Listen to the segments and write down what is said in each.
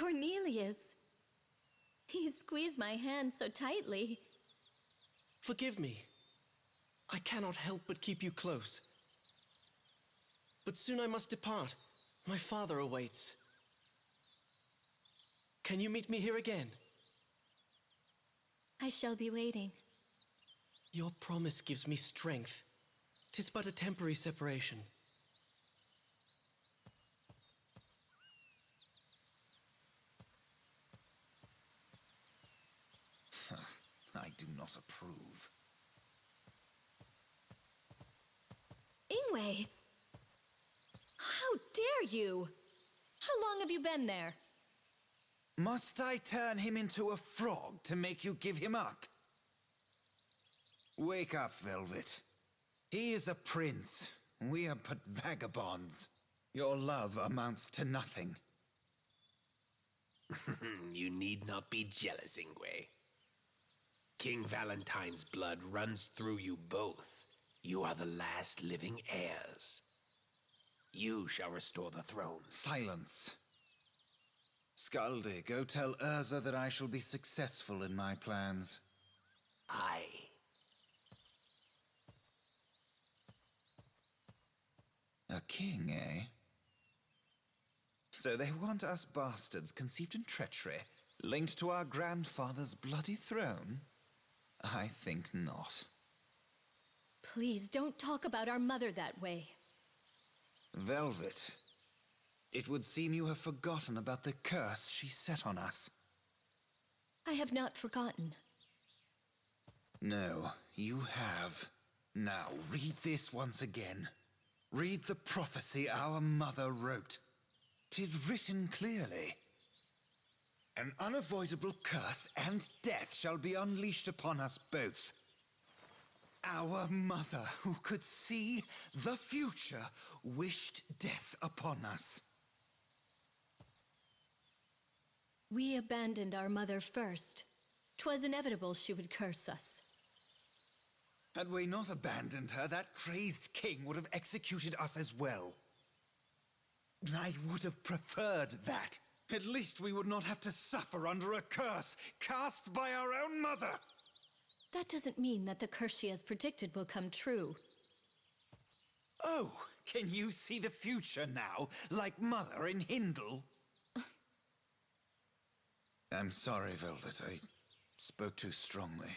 Cornelius. He squeezed my hand so tightly. Forgive me. I cannot help but keep you close. But soon I must depart. My father awaits. Can you meet me here again? I shall be waiting. Your promise gives me strength. 'Tis but a temporary separation. I do not approve. Ingwe! How dare you? How long have you been there? Must I turn him into a frog to make you give him up? Wake up, Velvet. He is a prince. We are but vagabonds. Your love amounts to nothing. You need not be jealous, Ingwe. King Valentine's blood runs through you both. You are the last living heirs. You shall restore the throne. Silence. Skaldi, go tell Urza that I shall be successful in my plans. Aye. A king, eh? So they want us bastards conceived in treachery, linked to our grandfather's bloody throne? I think not. Please don't talk about our mother that way. Velvet, it would seem you have forgotten about the curse she set on us. I have not forgotten. No, you have. Now, read this once again. Read the prophecy our mother wrote. 'Tis written clearly. An unavoidable curse and death shall be unleashed upon us both. Our mother, who could see the future, wished death upon us. We abandoned our mother first. 'Twas inevitable she would curse us. Had we not abandoned her, that crazed king would have executed us as well. I would have preferred that. At least we would not have to suffer under a curse cast by our own mother. That doesn't mean that the curse she has predicted will come true. Oh, can you see the future now, like Mother in Hindle? I'm sorry, Velvet. I spoke too strongly.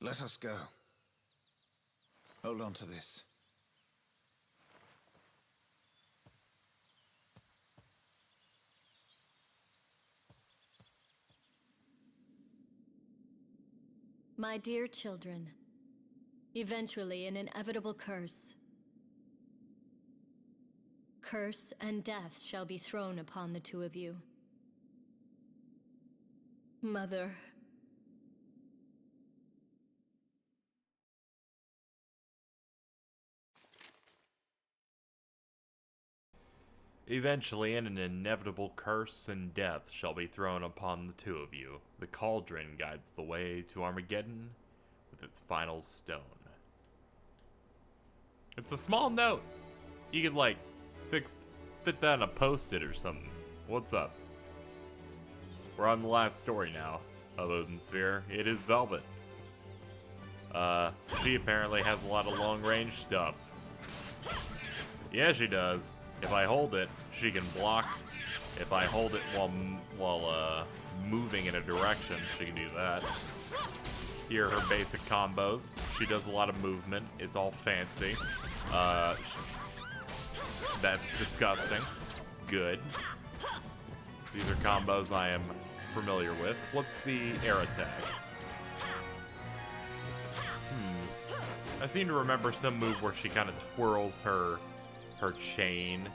Let us go. Hold on to this. My dear children, eventually an inevitable curse. Curse and death shall be thrown upon the two of you. Mother. Eventually, an inevitable curse and death shall be thrown upon the two of you. The cauldron guides the way to Armageddon with its final stone. It's a small note. You could, like, fit that in a post-it or something. What's up? We're on the last story now of Odin Sphere. It is Velvet. She apparently has a lot of long-range stuff. Yeah, she does. If I hold it, she can block. If I hold it while moving in a direction, she can do that. Here are her basic combos. She does a lot of movement. It's all fancy. That's disgusting. Good. These are combos I am familiar with. What's the air attack? I seem to remember some move where she kind of twirls her chain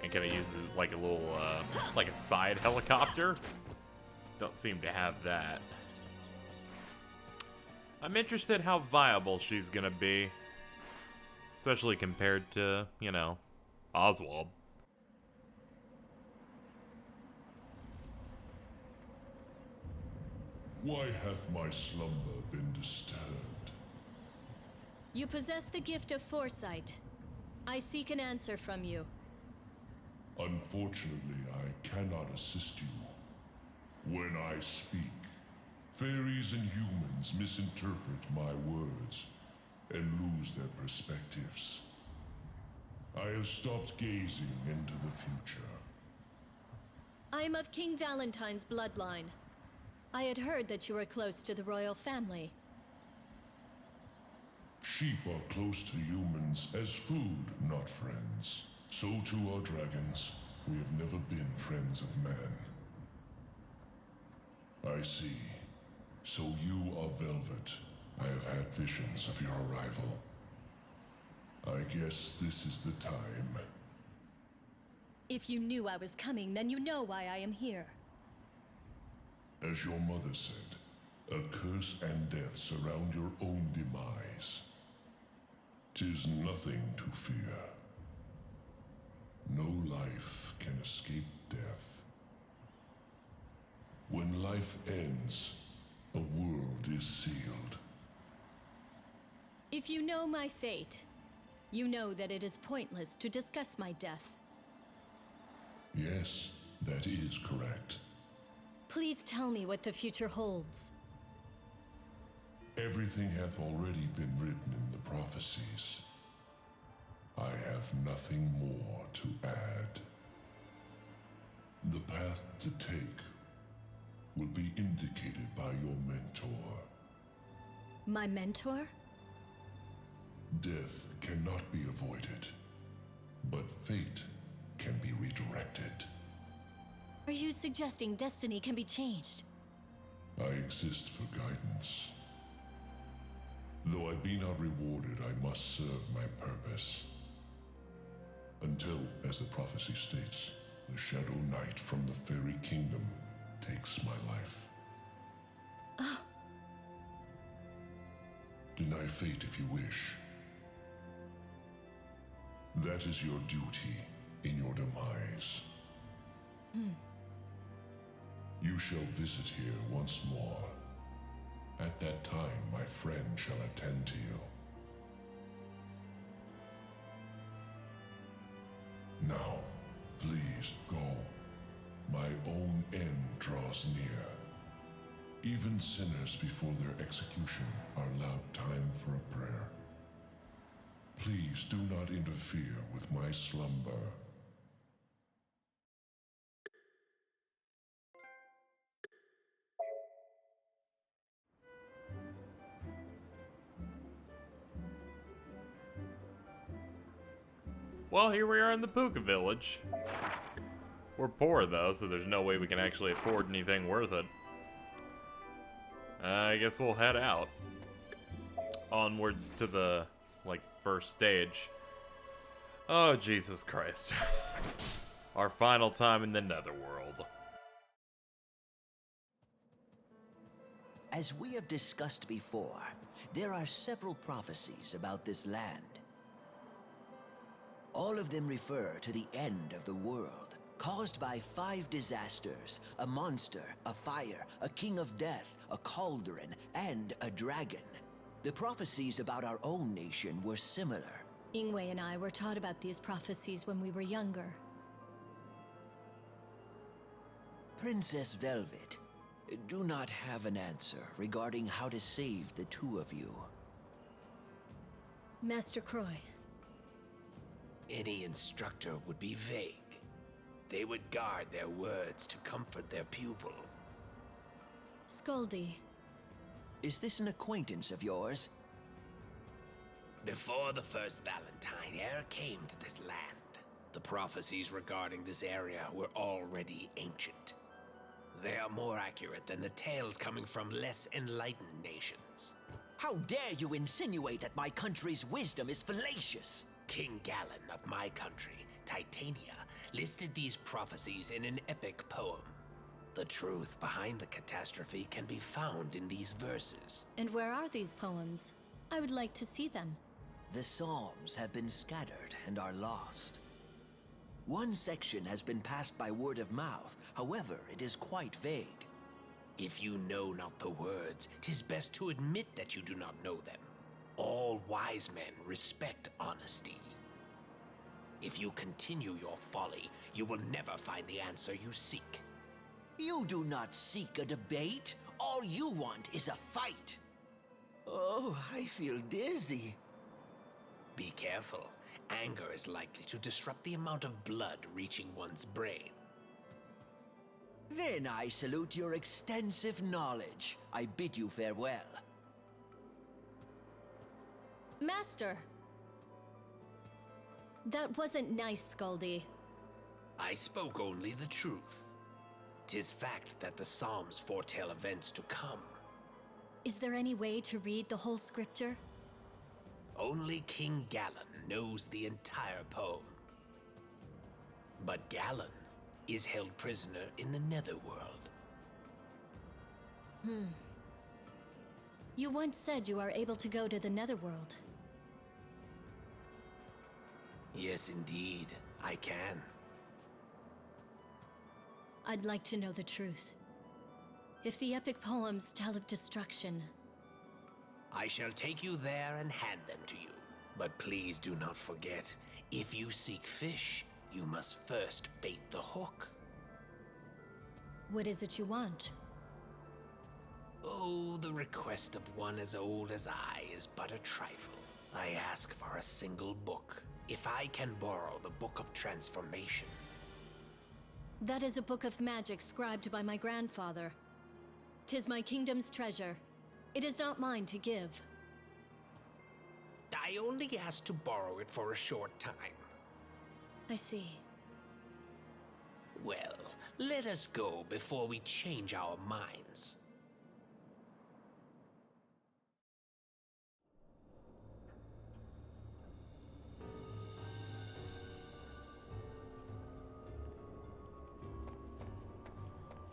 and kind of uses like a little, like a side helicopter. Don't seem to have that. I'm interested how viable she's gonna be. Especially compared to, you know, Oswald. Why hath my slumber been disturbed? You possess the gift of foresight. I seek an answer from you. Unfortunately, I cannot assist you. When I speak, fairies and humans misinterpret my words and lose their perspectives. I have stopped gazing into the future. I am of King Valentine's bloodline. I had heard that you were close to the royal family. Sheep are close to humans as food, not friends. So too are dragons. We have never been friends of man. I see. So you are Velvet. I have had visions of your arrival. I guess this is the time. If you knew I was coming, then you know why I am here. As your mother said, a curse and death surround your own demise. 'Tis nothing to fear. No life can escape death. When life ends, a world is sealed. If you know my fate, you know that it is pointless to discuss my death. Yes, that is correct. Please tell me what the future holds. Everything hath already been written in the prophecies. I have nothing more to add. The path to take will be indicated by your mentor. My mentor? Death cannot be avoided, but fate can be redirected. Are you suggesting destiny can be changed? I exist for guidance. Though I be not rewarded, I must serve my purpose. Until, as the prophecy states, the Shadow Knight from the Fairy Kingdom takes my life. Deny fate if you wish. That is your duty in your demise. You shall visit here once more. At that time, my friend shall attend to you. Now, please go. My own end draws near. Even sinners before their execution are allowed time for a prayer. Please do not interfere with my slumber. Well, here we are in the Puka village. We're poor, though, so there's no way we can actually afford anything worth it. I guess we'll head out. Onwards to the, first stage. Oh, Jesus Christ. Our final time in the Netherworld. As we have discussed before, there are several prophecies about this land. All of them refer to the end of the world, caused by 5 disasters: a monster, a fire, a king of death, a cauldron, and a dragon. The prophecies about our own nation were similar. Ingwe and I were taught about these prophecies when we were younger. Princess Velvet, do not have an answer regarding how to save the two of you. Master Croy. Any instructor would be vague. They would guard their words to comfort their pupil. Scoldy. Is this an acquaintance of yours? Before the first Valentine e'er came to this land, the prophecies regarding this area were already ancient. They are more accurate than the tales coming from less enlightened nations. How dare you insinuate that my country's wisdom is fallacious? King Galen of my country, Titania, listed these prophecies in an epic poem. The truth behind the catastrophe can be found in these verses. And where are these poems? I would like to see them. The Psalms have been scattered and are lost. One section has been passed by word of mouth, however, it is quite vague. If you know not the words, 'tis best to admit that you do not know them. All wise men respect honesty. If you continue your folly, you will never find the answer you seek. You do not seek a debate. All you want is a fight. Oh, I feel dizzy. Be careful. Anger is likely to disrupt the amount of blood reaching one's brain. Then I salute your extensive knowledge. I bid you farewell. Master! That wasn't nice, Scaldy. I spoke only the truth. 'Tis fact that the Psalms foretell events to come. Is there any way to read the whole scripture? Only King Galen knows the entire poem. But Galen is held prisoner in the Netherworld. You once said you are able to go to the Netherworld. Yes, indeed, I can. I'd like to know the truth. If the epic poems tell of destruction, I shall take you there and hand them to you. But please do not forget, if you seek fish, you must first bait the hook. what is it you want? Oh, the request of one as old as I is but a trifle. I ask for a single book. If I can borrow the Book of Transformation. That is a book of magic scribed by my grandfather. 'Tis my kingdom's treasure. It is not mine to give. I only ask to borrow it for a short time. I see. Well, let us go before we change our minds.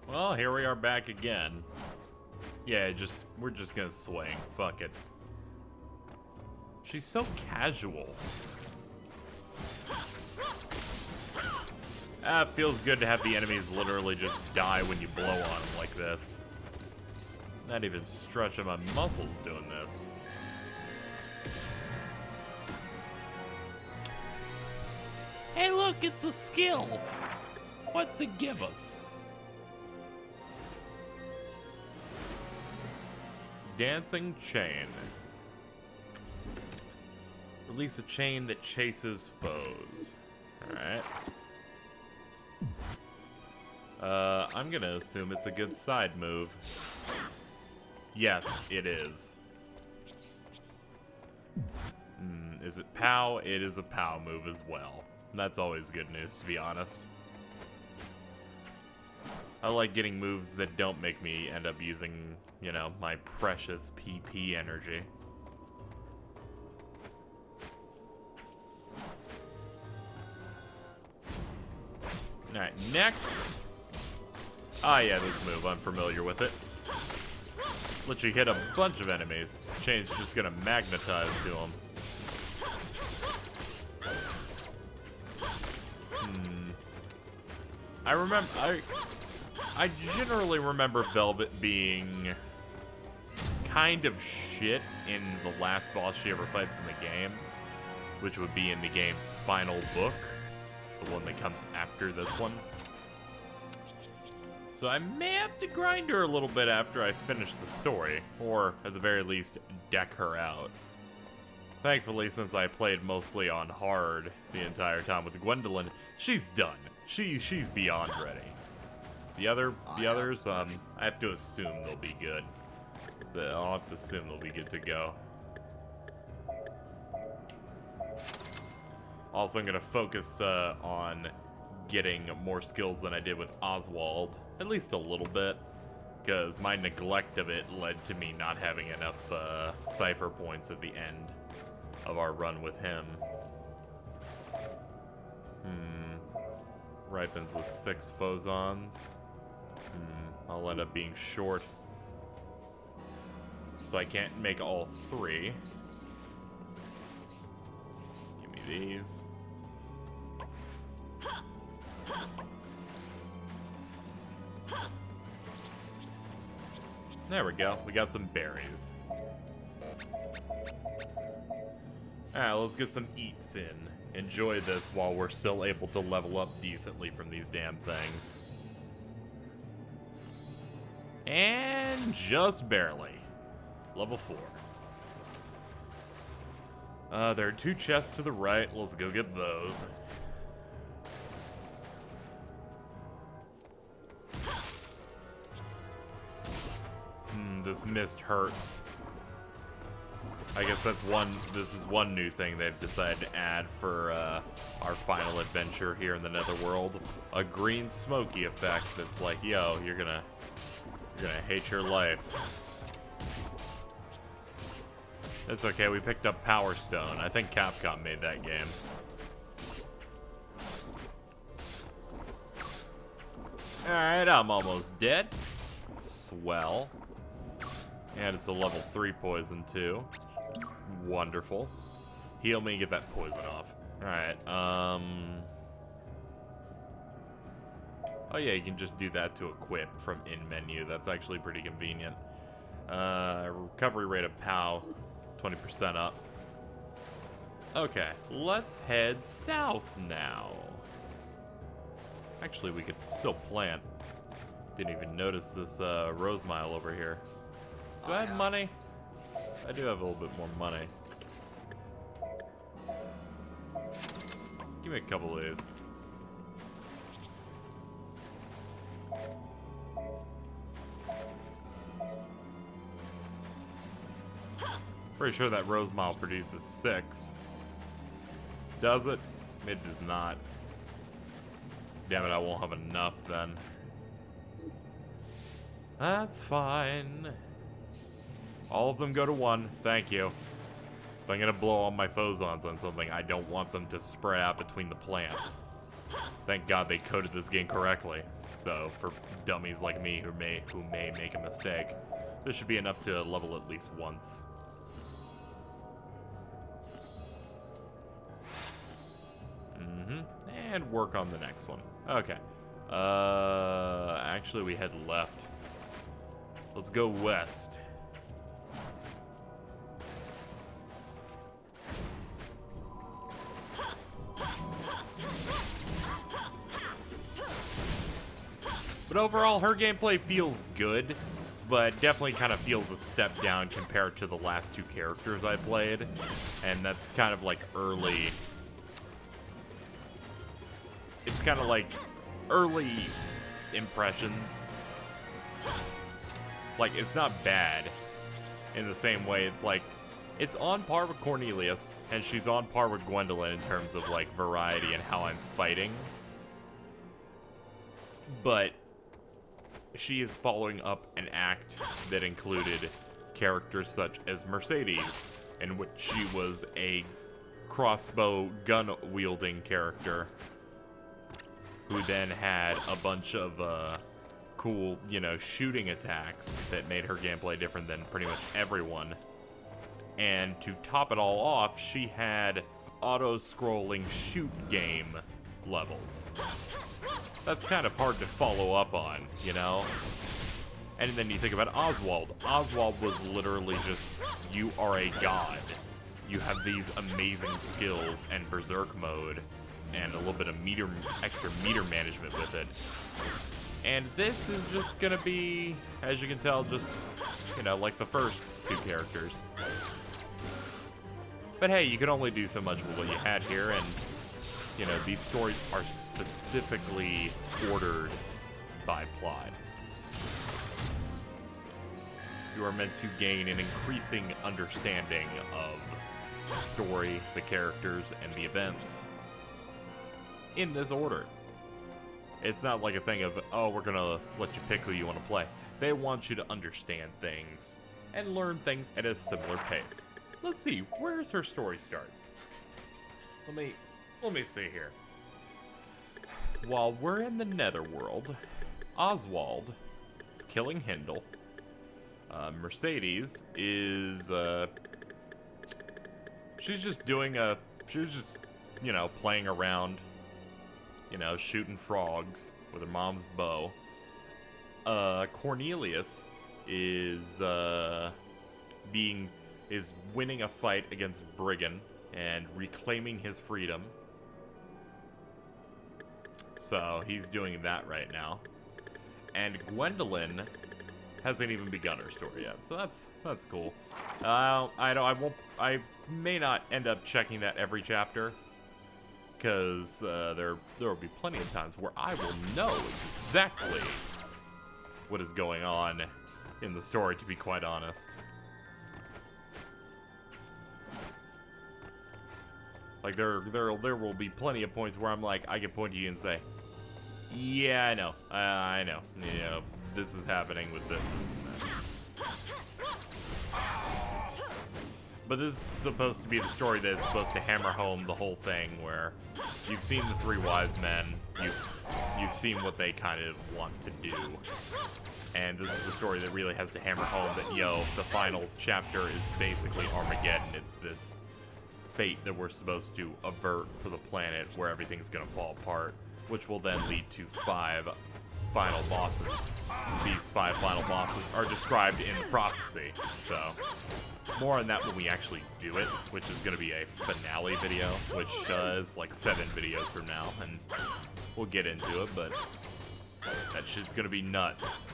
Well, here we are back again. Yeah, we're just gonna swing. Fuck it. She's so casual. It feels good to have the enemies literally just die when you blow on them like this. Not even stretching my muscles doing this. Hey look, it's a skill. What's it give us? Dancing chain. Release a chain that chases foes. Alright. I'm gonna assume it's a good side move. Yes, it is. Is it POW? It is a POW move as well. That's always good news, to be honest. I like getting moves that don't make me end up using, you know, my precious PP energy. Alright, next. Ah, yeah, this move. I'm familiar with it. Let you hit a bunch of enemies. Chain's just gonna magnetize to them. I generally remember Velvet being kind of shit in the last boss she ever fights in the game, which would be in the game's final book, the one that comes after this one. So I may have to grind her a little bit after I finish the story, or at the very least, deck her out. Thankfully, since I played mostly on hard the entire time with Gwendolyn, she's done. She's beyond ready. The others, I have to assume they'll be good. I'll have to assume they'll be good to go. Also, I'm gonna focus on getting more skills than I did with Oswald, at least a little bit, because my neglect of it led to me not having enough cipher points at the end of our run with him. Ripens with 6 Phozons. I'll end up being short. So I can't make all 3. Give me these. There we go. We got some berries. Alright, let's get some eats in. Enjoy this while we're still able to level up decently from these damn things. And just barely. Level 4. There are 2 chests to the right. Let's go get those. This mist hurts. I guess that's this is one new thing they've decided to add for our final adventure here in the Netherworld. A green smoky effect that's like, yo, you're gonna hate your life. It's okay, we picked up Power Stone. I think Capcom made that game. Alright, I'm almost dead. Swell. And it's a level 3 poison too. Wonderful. Heal me and get that poison off. Alright, oh yeah, you can just do that to equip from in menu. That's actually pretty convenient. Recovery rate of POW, 20% up. Okay, let's head south now. Actually, we could still plant. Didn't even notice this rose mile over here. Do I have money? I do have a little bit more money. Give me a couple of these. Pretty sure that rose mile produces 6. Does it? It does not. Damn it, I won't have enough then. That's fine. All of them go to 1. Thank you. If I'm gonna blow all my phosons on something, I don't want them to spread out between the plants. Thank God they coded this game correctly. So, for dummies like me who may make a mistake, this should be enough to level at least once. And work on the next one. Okay. Actually, we head left. Let's go west. But overall, her gameplay feels good, but definitely kind of feels a step down compared to the last 2 characters I played. And that's kind of like early... It's kind of like early impressions. Like, it's not bad in the same way. It's like, it's on par with Cornelius, and she's on par with Gwendolyn in terms of, like, variety and how I'm fighting. But she is following up an act that included characters such as Mercedes, in which she was a crossbow gun-wielding character who then had a bunch of cool, you know, shooting attacks that made her gameplay different than pretty much everyone. And to top it all off, she had auto-scrolling shoot game levels. That's kind of hard to follow up on, you know? And then you think about Oswald. Oswald was literally just, you are a god. You have these amazing skills and berserk mode, and a little bit of extra meter management with it. And this is just gonna be, as you can tell, just, you know, like the first 2 characters. But hey, you can only do so much with what you had here, and, you know, these stories are specifically ordered by plot. You are meant to gain an increasing understanding of the story, the characters, and the events in this order. It's not like a thing of, oh, we're gonna let you pick who you want to play. They want you to understand things and learn things at a similar pace. Let's see, where's her story start? Let me see here. While we're in the Netherworld, Oswald is killing Hindle. Mercedes is, she's just, you know, playing around, you know, shooting frogs with her mom's bow. Cornelius is winning a fight against Brigand and reclaiming his freedom. So he's doing that right now. And Gwendolyn hasn't even begun her story yet, so that's cool. I may not end up checking that every chapter, because there will be plenty of times where I will know exactly what is going on in the story, to be quite honest. Like, there will be plenty of points where I'm like, I can point to you and say, yeah, I know, you know, this is happening with this, and this. But this is supposed to be the story that is supposed to hammer home the whole thing, where you've seen the three wise men, you've seen what they kind of want to do, and this is the story that really has to hammer home that, yo, the final chapter is basically Armageddon. It's this fate that we're supposed to avert for the planet where everything's gonna fall apart, which will then lead to 5 final bosses. These 5 final bosses are described in the prophecy, so more on that when we actually do it, which is going to be a finale video, which is like 7 videos from now, and we'll get into it, but that shit's going to be nuts.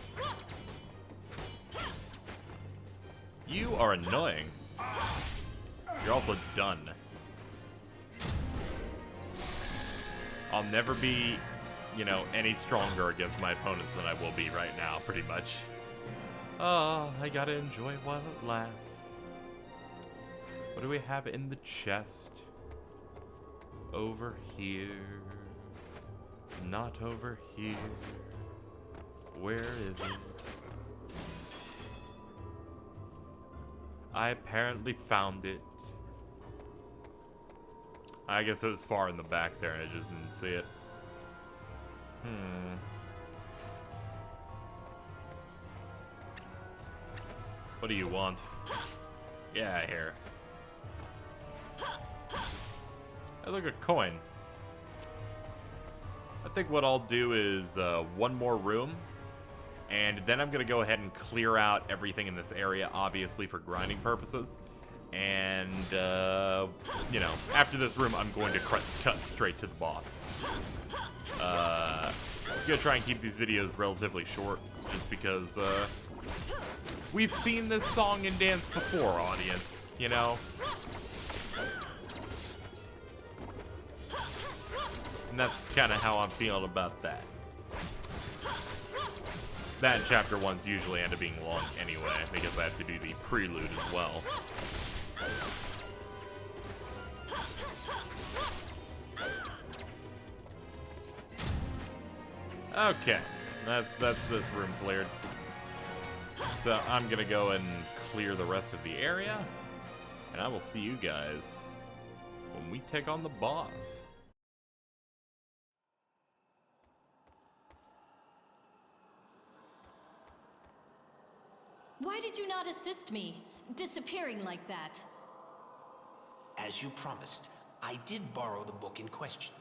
You are annoying. You're also done. I'll never be, you know, any stronger against my opponents than I will be right now, pretty much. Oh, I gotta enjoy while it lasts. What do we have in the chest? Over here. Not over here. Where is it? I apparently found it. I guess it was far in the back there and I just didn't see it. What do you want? Yeah, here. I look, a coin. I think what I'll do is one more room, and then I'm gonna go ahead and clear out everything in this area, obviously for grinding purposes. And you know, after this room, I'm going to cut straight to the boss. I'm gonna try and keep these videos relatively short, just because we've seen this song and dance before, audience. You know. And that's kind of how I'm feeling about that. That and Chapter 1's usually end up being long anyway, because I have to do the prelude as well. Okay, that's this room cleared. So I'm gonna go and clear the rest of the area, and I will see you guys when we take on the boss. Why did you not assist me, disappearing like that? As you promised, I did borrow the book in question,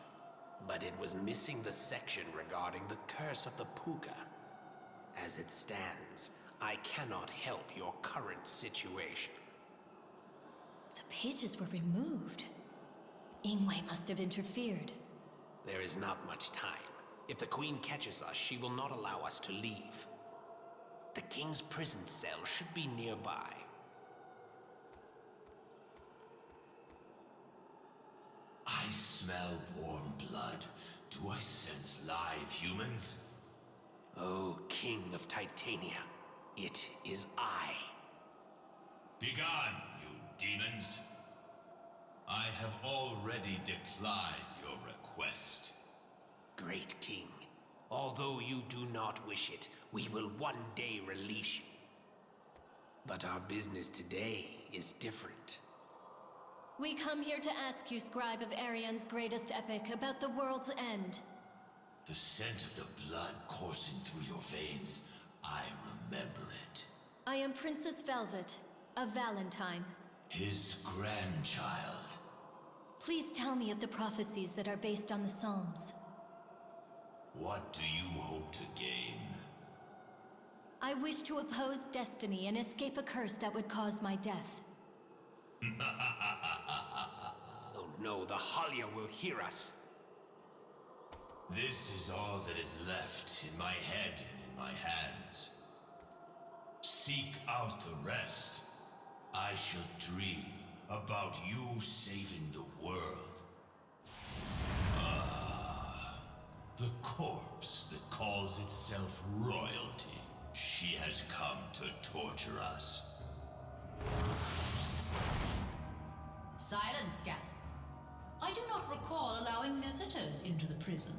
but it was missing the section regarding the curse of the Puka. As it stands, I cannot help your current situation. The pages were removed. Ingwe must have interfered. There is not much time. If the Queen catches us, she will not allow us to leave. The King's prison cell should be nearby. I smell warm blood. Do I sense live humans? Oh, King of Titania, it is I. Begone, you demons. I have already declined your request. Great King, although you do not wish it, we will one day release you. But our business today is different. We come here to ask you, Scribe of Arian's greatest epic, about the world's end. The scent of the blood coursing through your veins, I remember it. I am Princess Velvet, of Valentine. His grandchild. Please tell me of the prophecies that are based on the Psalms. What do you hope to gain? I wish to oppose destiny and escape a curse that would cause my death. Oh no, the Halia will hear us. This is all that is left in my head and in my hands. Seek out the rest. I shall dream about you saving the world. The corpse that calls itself royalty. She has come to torture us. Silence, Scan. I do not recall allowing visitors into the prison.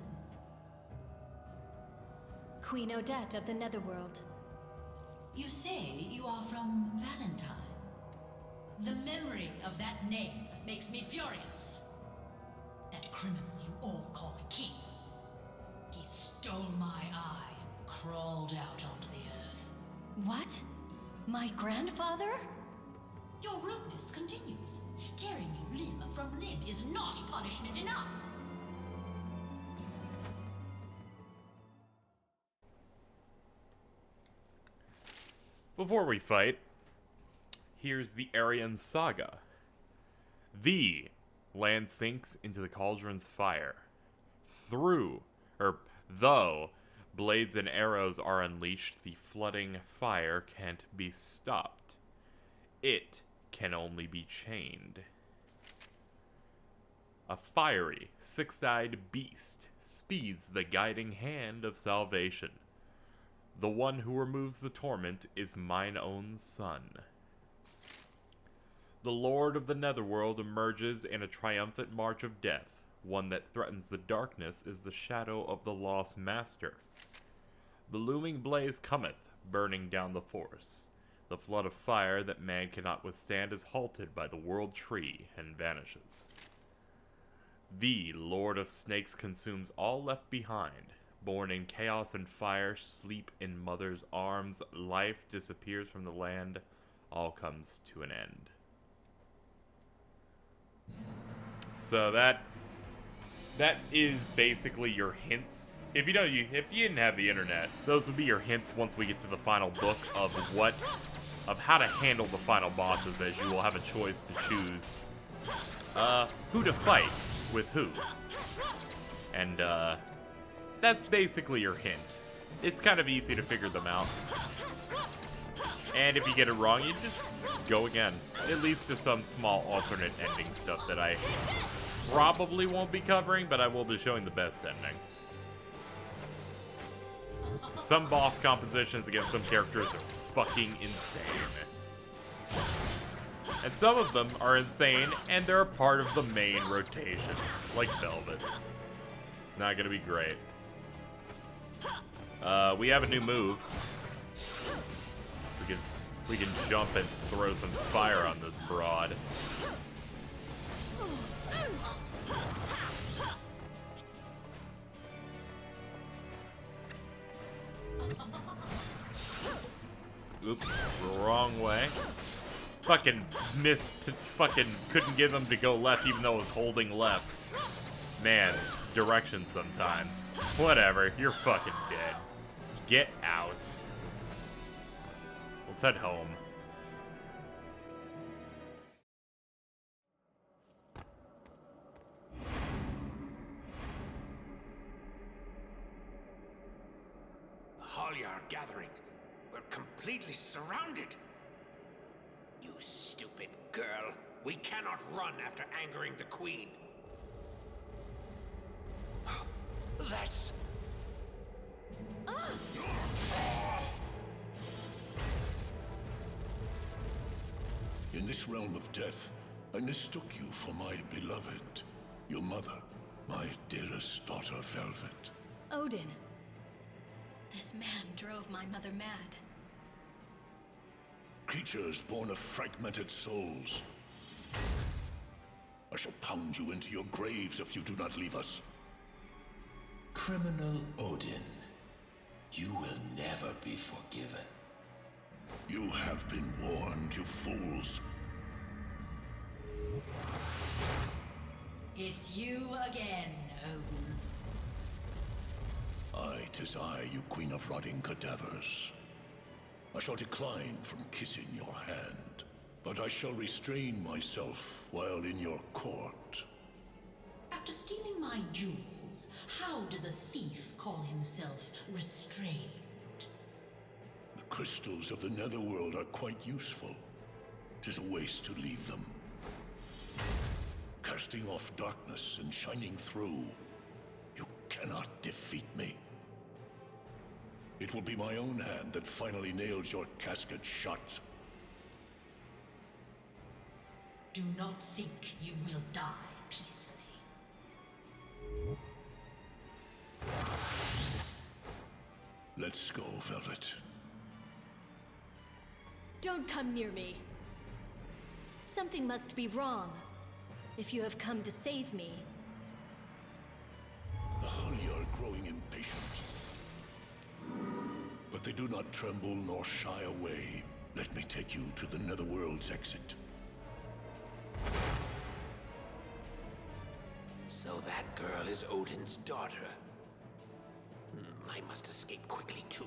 Queen Odette of the Netherworld. You say you are from Valentine. The memory of that name makes me furious. That criminal you all call a king. He stole my eye and crawled out onto the earth. What? My grandfather? Your rudeness continues. Tearing you limb from limb is not punishment enough. Before we fight, here's the Aryan Saga. The land sinks into the cauldron's fire. Though blades and arrows are unleashed, the flooding fire can't be stopped. It can only be chained. A fiery, six-eyed beast speeds the guiding hand of salvation. The one who removes the torment is mine own son. The Lord of the Netherworld emerges in a triumphant march of death. One that threatens the darkness is the shadow of the lost master. The looming blaze cometh, burning down the force. The flood of fire that man cannot withstand is halted by the world tree and vanishes. The Lord of Snakes consumes all left behind. Born in chaos and fire, sleep in mother's arms, life disappears from the land, all comes to an end. So that is basically your hints. If you didn't have the internet, those would be your hints once we get to the final book of how to handle the final bosses, as you will have a choice to choose who to fight with who. And that's basically your hint. It's kind of easy to figure them out. And if you get it wrong, you just go again. It leads to some small alternate ending stuff that I probably won't be covering, but I will be showing the best ending. Some boss compositions against some characters are fucking insane. And some of them are insane, and they're a part of the main rotation, like Velvet's. It's not gonna be great. We have a new move. We can jump and throw some fire on this broad. Oops, wrong way. Fucking missed, couldn't get them to go left even though I was holding left. Man, directions sometimes. Whatever, you're fucking dead. Get out. Let's head home. The Holly are gathering. We're completely surrounded. You stupid girl. We cannot run after angering the Queen. That's... In this realm of death, I mistook you for my beloved, your mother, my dearest daughter, Velvet. Odin. This man drove my mother mad. Creatures born of fragmented souls. I shall pound you into your graves if you do not leave us. Criminal Odin, you will never be forgiven. You have been warned, you fools. It's you again, Odin. 'Tis I, you queen of rotting cadavers. I shall decline from kissing your hand, but I shall restrain myself while in your court. After stealing my jewels, how does a thief call himself restrained? The crystals of the Netherworld are quite useful. 'Tis a waste to leave them. Casting off darkness and shining through, you cannot defeat me. It will be my own hand that finally nails your casket shut. Do not think you will die peacefully. Let's go, Velvet. Don't come near me. Something must be wrong. If you have come to save me. The Hully are growing impatient. But they do not tremble nor shy away. Let me take you to the Netherworld's exit. So that girl is Odin's daughter. I must escape quickly, too.